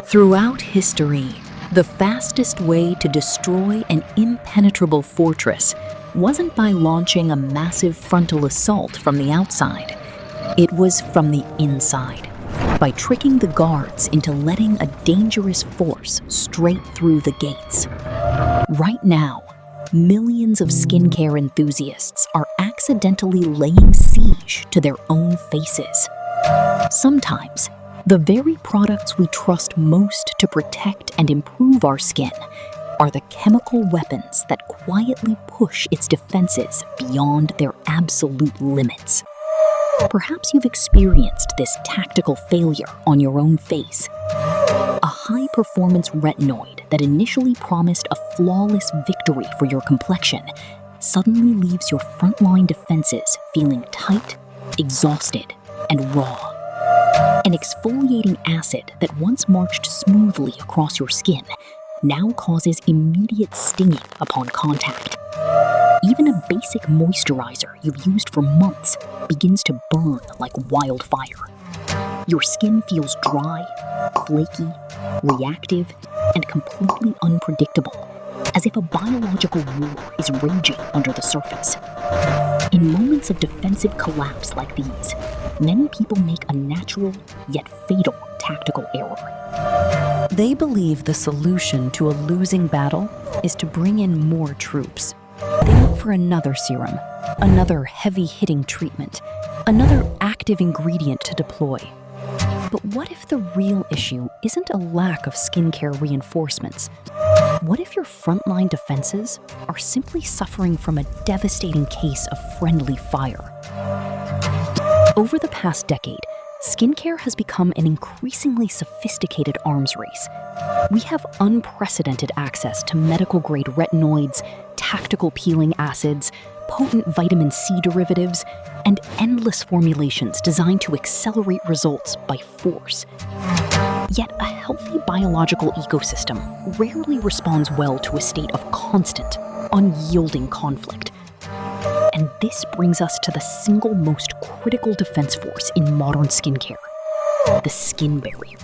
Throughout history, the fastest way to destroy an impenetrable fortress wasn't by launching a massive frontal assault from the outside. It was from the inside, by tricking the guards into letting a dangerous force straight through the gates. Right now, millions of skincare enthusiasts are accidentally laying siege to their own faces. Sometimes, the very products we trust most to protect and improve our skin are the chemical weapons that quietly push its defenses beyond their absolute limits. Perhaps you've experienced this tactical failure on your own face. A high-performance retinoid that initially promised a flawless victory for your complexion suddenly leaves your frontline defenses feeling tight, exhausted, and raw. An exfoliating acid that once marched smoothly across your skin now causes immediate stinging upon contact. Even a basic moisturizer you've used for months begins to burn like wildfire. Your skin feels dry, flaky, reactive, and completely unpredictable, as if a biological war is raging under the surface. In moments of defensive collapse like these, many people make a natural yet fatal tactical error. They believe the solution to a losing battle is to bring in more troops. They look for another serum, another heavy-hitting treatment, another active ingredient to deploy. But what if the real issue isn't a lack of skincare reinforcements? What if your frontline defenses are simply suffering from a devastating case of friendly fire? Over the past decade, skincare has become an increasingly sophisticated arms race. We have unprecedented access to medical-grade retinoids, tactical peeling acids, potent vitamin C derivatives, and endless formulations designed to accelerate results by force. Yet a healthy biological ecosystem rarely responds well to a state of constant, unyielding conflict. And this brings us to the single most critical defense force in modern skincare: the skin barrier.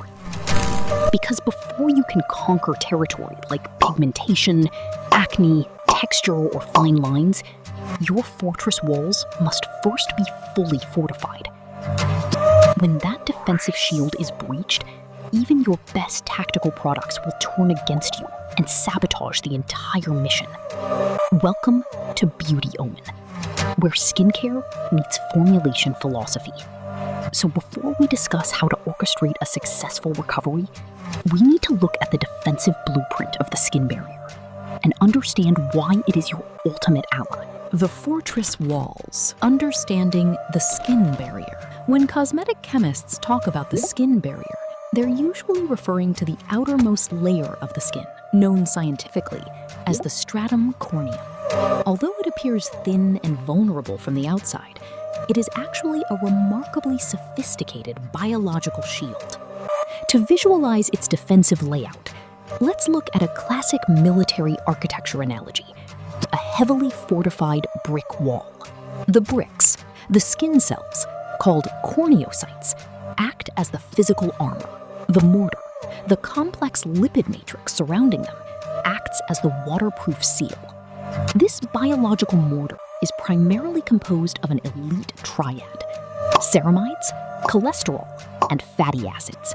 Because before you can conquer territory like pigmentation, acne, texture, or fine lines, your fortress walls must first be fully fortified. When that defensive shield is breached, even your best tactical products will turn against you and sabotage the entire mission. Welcome to Beauty Omen, where skincare meets formulation philosophy. So before we discuss how to orchestrate a successful recovery, we need to look at the defensive blueprint of the skin barrier and understand why it is your ultimate ally. The fortress walls. Understanding the skin barrier. When cosmetic chemists talk about the skin barrier, they're usually referring to the outermost layer of the skin, known scientifically as the stratum corneum. Although it appears thin and vulnerable from the outside, it is actually a remarkably sophisticated biological shield. To visualize its defensive layout, let's look at a classic military architecture analogy: a heavily fortified brick wall. The bricks, the skin cells, called corneocytes, act as the physical armor. The mortar, the complex lipid matrix surrounding them, acts as the waterproof seal. This biological mortar is primarily composed of an elite triad: ceramides, cholesterol, and fatty acids.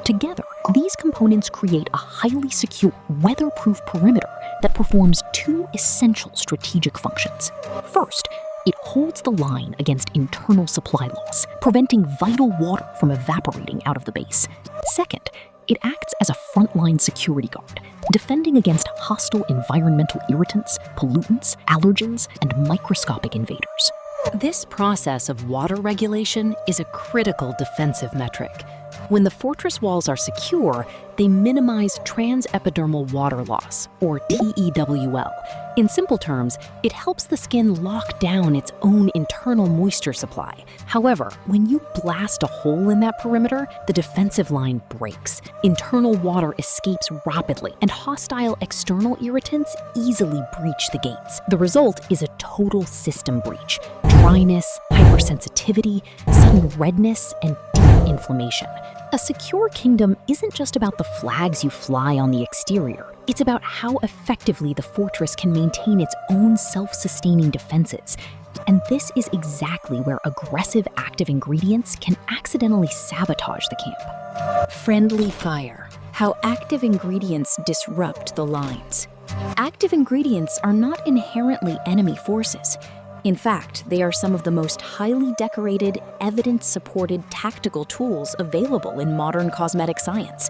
Together, these components create a highly secure, weatherproof perimeter that performs two essential strategic functions. First, it holds the line against internal supply loss, preventing vital water from evaporating out of the base. Second, it acts as a frontline security guard, defending against hostile environmental irritants, pollutants, allergens, and microscopic invaders. This process of water regulation is a critical defensive metric. When the fortress walls are secure, they minimize transepidermal water loss, or TEWL. In simple terms, it helps the skin lock down its own internal moisture supply. However, when you blast a hole in that perimeter, the defensive line breaks. Internal water escapes rapidly, and hostile external irritants easily breach the gates. The result is a total system breach: dryness, hypersensitivity, sudden redness, and deep inflammation. A secure kingdom isn't just about the flags you fly on the exterior. It's about how effectively the fortress can maintain its own self-sustaining defenses. And this is exactly where aggressive active ingredients can accidentally sabotage the camp. Friendly fire. How active ingredients disrupt the lines. Active ingredients are not inherently enemy forces. In fact, they are some of the most highly decorated, evidence-supported tactical tools available in modern cosmetic science.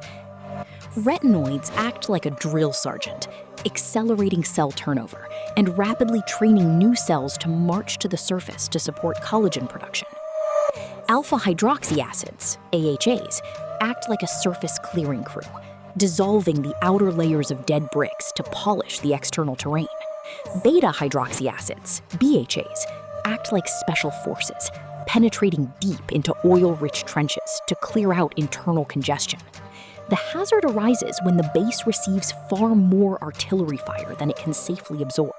Retinoids act like a drill sergeant, accelerating cell turnover and rapidly training new cells to march to the surface to support collagen production. Alpha hydroxy acids, AHAs, act like a surface clearing crew, dissolving the outer layers of dead bricks to polish the external terrain. Beta hydroxy acids, BHAs, act like special forces, penetrating deep into oil-rich trenches to clear out internal congestion. The hazard arises when the base receives far more artillery fire than it can safely absorb.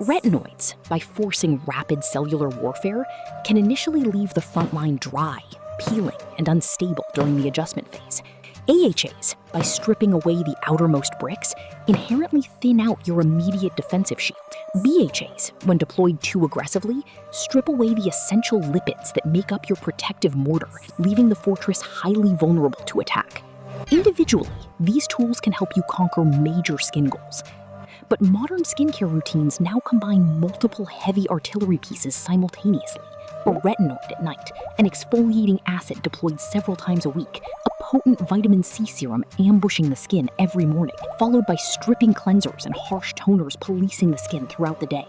Retinoids, by forcing rapid cellular warfare, can initially leave the front line dry, peeling, and unstable during the adjustment phase. AHAs, by stripping away the outermost bricks, inherently thin out your immediate defensive shield. BHAs, when deployed too aggressively, strip away the essential lipids that make up your protective mortar, leaving the fortress highly vulnerable to attack. Individually, these tools can help you conquer major skin goals. But modern skincare routines now combine multiple heavy artillery pieces simultaneously. A retinoid at night, an exfoliating acid deployed several times a week, a potent vitamin C serum ambushing the skin every morning, followed by stripping cleansers and harsh toners policing the skin throughout the day.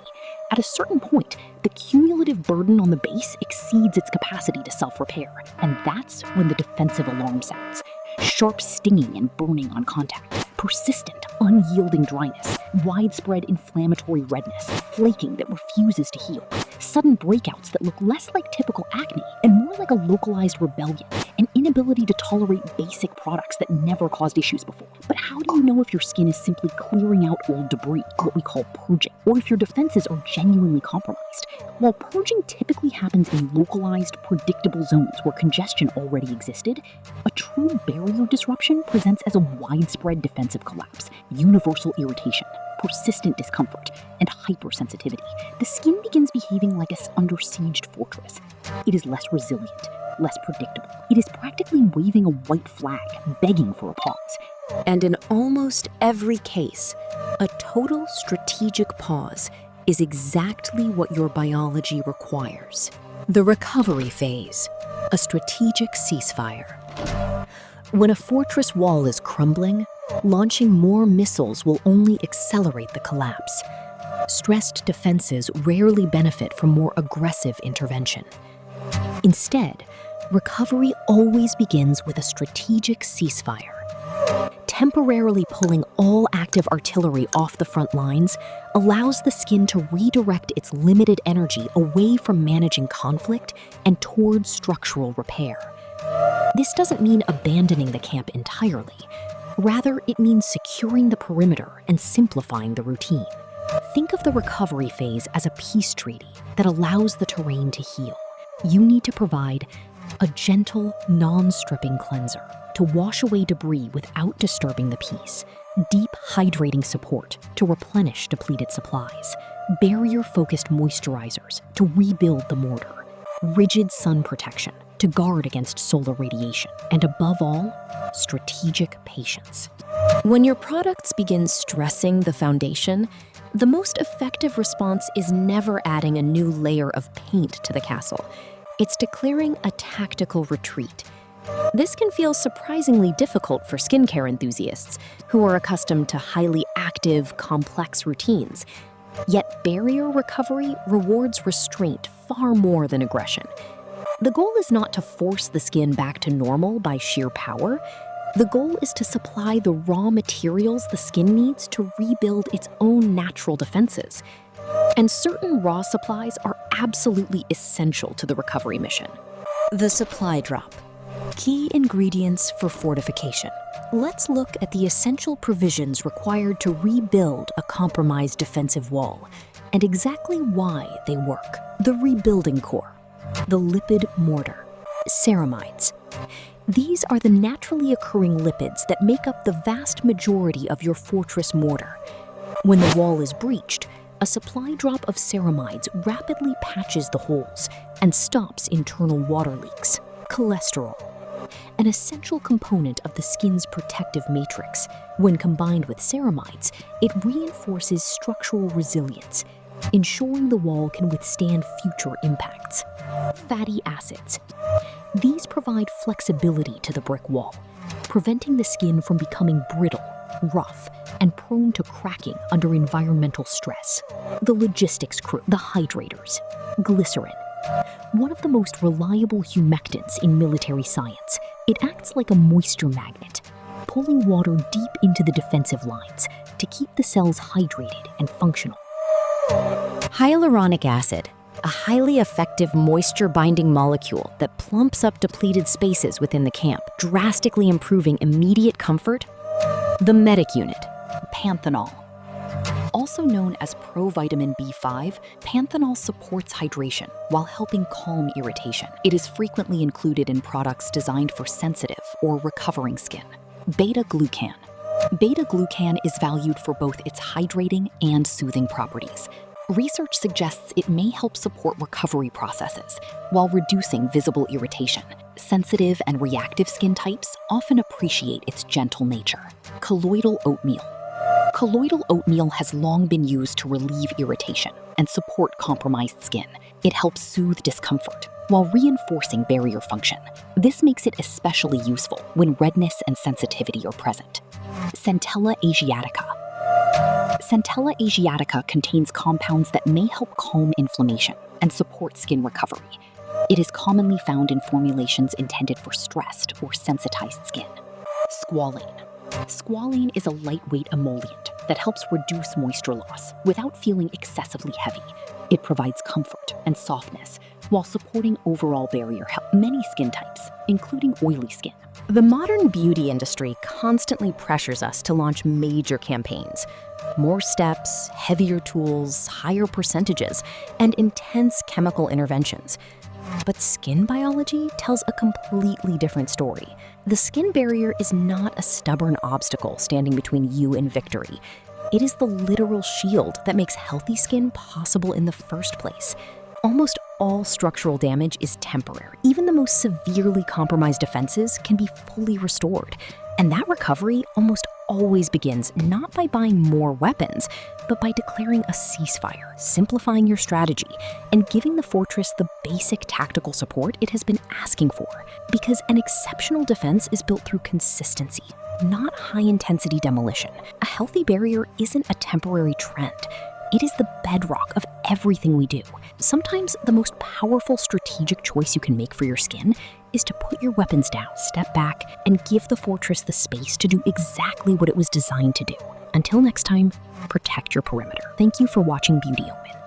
At a certain point, the cumulative burden on the base exceeds its capacity to self-repair, and that's when the defensive alarm sounds. Sharp stinging and burning on contact, persistent, unyielding dryness, widespread inflammatory redness, flaking that refuses to heal, sudden breakouts that look less like typical acne and more like a localized rebellion, an inability to tolerate basic products that never caused issues before. But how do you know if your skin is simply clearing out old debris, what we call purging, or if your defenses are genuinely compromised? While purging typically happens in localized, predictable zones where congestion already existed, a true barrier disruption presents as a widespread defensive collapse, universal irritation, persistent discomfort, and hypersensitivity. The skin begins behaving like an under-sieged fortress. It is less resilient, less predictable. It is practically waving a white flag, begging for a pause. And in almost every case, a total strategic pause is exactly what your biology requires. The recovery phase, a strategic ceasefire. When a fortress wall is crumbling, launching more missiles will only accelerate the collapse. Stressed defenses rarely benefit from more aggressive intervention. Instead, recovery always begins with a strategic ceasefire. Temporarily pulling all active artillery off the front lines allows the skin to redirect its limited energy away from managing conflict and towards structural repair. This doesn't mean abandoning the camp entirely. Rather, it means securing the perimeter and simplifying the routine. Think of the recovery phase as a peace treaty that allows the terrain to heal. You need to provide a gentle, non-stripping cleanser to wash away debris without disturbing the peace, deep hydrating support to replenish depleted supplies, barrier-focused moisturizers to rebuild the mortar, rigid sun protection to guard against solar radiation, and above all, strategic patience. When your products begin stressing the foundation, the most effective response is never adding a new layer of paint to the castle. It's declaring a tactical retreat. This can feel surprisingly difficult for skincare enthusiasts who are accustomed to highly active, complex routines. Yet barrier recovery rewards restraint far more than aggression. The goal is not to force the skin back to normal by sheer power. The goal is to supply the raw materials the skin needs to rebuild its own natural defenses. And certain raw supplies are absolutely essential to the recovery mission. The supply drop. Key ingredients for fortification. Let's look at the essential provisions required to rebuild a compromised defensive wall and exactly why they work. The rebuilding core. The lipid mortar. Ceramides. These are the naturally occurring lipids that make up the vast majority of your fortress mortar. When the wall is breached, a supply drop of ceramides rapidly patches the holes and stops internal water leaks. Cholesterol, an essential component of the skin's protective matrix. When combined with ceramides, it reinforces structural resilience, ensuring the wall can withstand future impacts. Fatty acids. These provide flexibility to the brick wall, preventing the skin from becoming brittle, rough, and prone to cracking under environmental stress. The logistics crew, the hydrators. Glycerin, one of the most reliable humectants in military science. It acts like a moisture magnet, pulling water deep into the defensive lines to keep the cells hydrated and functional. Hyaluronic acid, a highly effective moisture-binding molecule that plumps up depleted spaces within the camp, drastically improving immediate comfort. The medic unit. Panthenol. Also known as provitamin B5, panthenol supports hydration while helping calm irritation. It is frequently included in products designed for sensitive or recovering skin. Beta-Glucan. Beta-Glucan is valued for both its hydrating and soothing properties. Research suggests it may help support recovery processes while reducing visible irritation. Sensitive and reactive skin types often appreciate its gentle nature. Colloidal oatmeal. Colloidal oatmeal has long been used to relieve irritation and support compromised skin. It helps soothe discomfort while reinforcing barrier function. This makes it especially useful when redness and sensitivity are present. Centella asiatica. Centella asiatica contains compounds that may help calm inflammation and support skin recovery. It is commonly found in formulations intended for stressed or sensitized skin. Squalane. Squalane is a lightweight emollient that helps reduce moisture loss without feeling excessively heavy. It provides comfort and softness while supporting overall barrier health. Many skin types, including oily skin. The modern beauty industry constantly pressures us to launch major campaigns. More steps, heavier tools, higher percentages, and intense chemical interventions. But skin biology tells a completely different story. The skin barrier is not a stubborn obstacle standing between you and victory. It is the literal shield that makes healthy skin possible in the first place. Almost all structural damage is temporary. Even the most severely compromised defenses can be fully restored. And that recovery almost always begins not by buying more weapons, but by declaring a ceasefire, simplifying your strategy, and giving the fortress the basic tactical support it has been asking for. Because an exceptional defense is built through consistency, not high-intensity demolition. A healthy barrier isn't a temporary trend. It is the bedrock of everything we do. Sometimes the most powerful strategic choice you can make for your skin is to put your weapons down, step back, and give the fortress the space to do exactly what it was designed to do. Until next time, protect your perimeter. Thank you for watching Beauty Omen.